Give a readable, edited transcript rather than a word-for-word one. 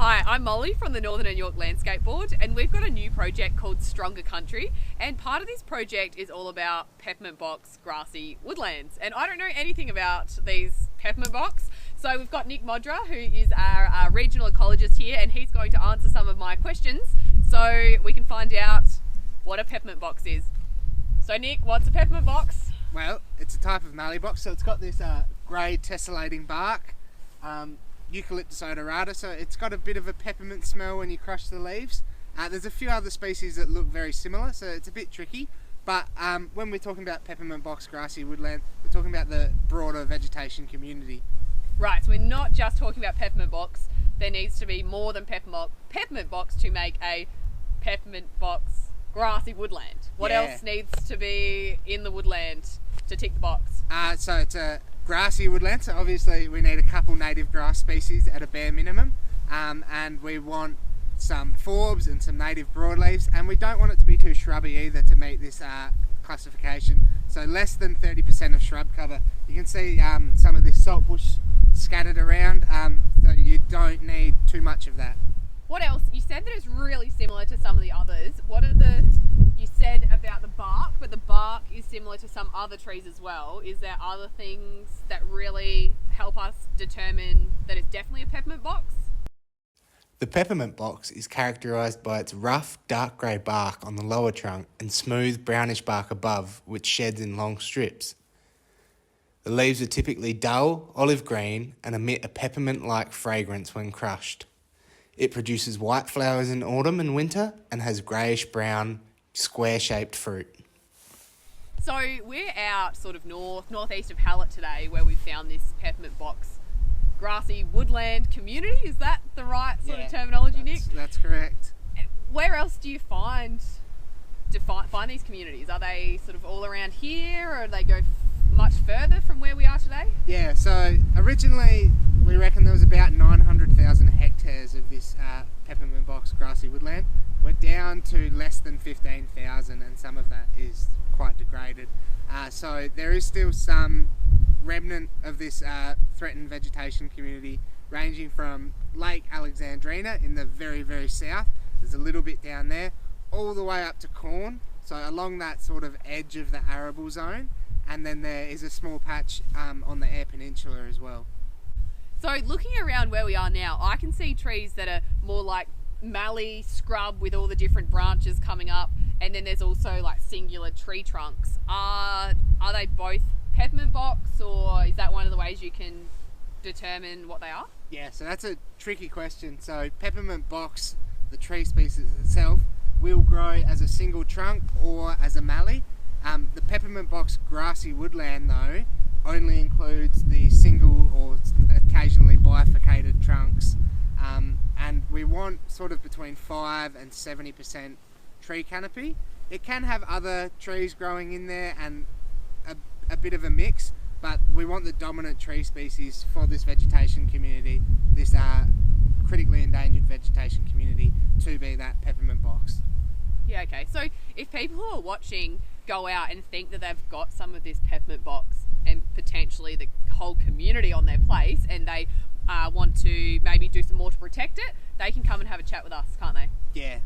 Hi, I'm Molly from the Northern and Yorke Landscape Board, and we've got a new project called Stronger Country, and part of this project is all about peppermint box grassy woodlands. And I don't know anything about these peppermint box, so we've got Nick Modra, who is our regional ecologist here, and he's going to answer some of my questions so we can find out what a peppermint box is. So Nick, what's a peppermint box? Well, it's a type of mallee box, so it's got this grey tessellating bark, Eucalyptus odorata, so it's got a bit of a peppermint smell when you crush the leaves. There's a few other species that look very similar, so it's a bit tricky, but when we're talking about peppermint box grassy woodland, we're talking about the broader vegetation community. Right, so we're not just talking about peppermint box, there needs to be more than peppermint box to make a peppermint box grassy woodland. What else needs to be in the woodland to tick the box? So it's a grassy woodland, so obviously we need a couple native grass species at a bare minimum, and we want some forbs and some native broadleaves, and we don't want it to be too shrubby either to meet this classification, so less than 30% of shrub cover. You can see some of this saltbush scattered around, so you don't need too much of that. What else? You said that it's really similar to some of the others. You said about the bark, but the bark is similar to some other trees as well. Is there other things that really help us determine that it's definitely a peppermint box? The peppermint box is characterised by its rough, dark grey bark on the lower trunk and smooth, brownish bark above, which sheds in long strips. The leaves are typically dull, olive green, and emit a peppermint-like fragrance when crushed. It produces white flowers in autumn and winter and has greyish-brown, square-shaped fruit. So we're out sort of northeast of Hallett today, where we found this peppermint box grassy woodland community. Is that the right sort of terminology, Nick? That's correct. Where else do you find these communities? Are they sort of all around here, or do they go much further from where we are today? Yeah, so originally we reckon there was about 900,000 hectares of this peppermint box grassy woodland. We're down to less than 15,000, and some of that is quite degraded. So there is still some remnant of this threatened vegetation community, ranging from Lake Alexandrina in the very, very south, there's a little bit down there, all the way up to Corn, so along that sort of edge of the arable zone, and then there is a small patch on the Eyre Peninsula as well. So looking around where we are now, I can see trees that are more like mallee scrub with all the different branches coming up, and then there's also like singular tree trunks. Are they both peppermint box, or is that one of the ways you can determine what they are? Yeah, so that's a tricky question. So peppermint box, the tree species itself, will grow as a single trunk or as a mallee. The peppermint box grassy woodland though only includes the single or occasionally bifurcated trunks, and we want sort of between 5 and 70% tree canopy. It can have other trees growing in there and a bit of a mix, but we want the dominant tree species for this vegetation community, this critically endangered vegetation community, to be that peppermint box. Yeah, okay. So if people who are watching go out and think that they've got some of this peppermint box and potentially the whole community on their place, and they want to maybe do some more to protect it, they can come and have a chat with us, can't they? Yeah,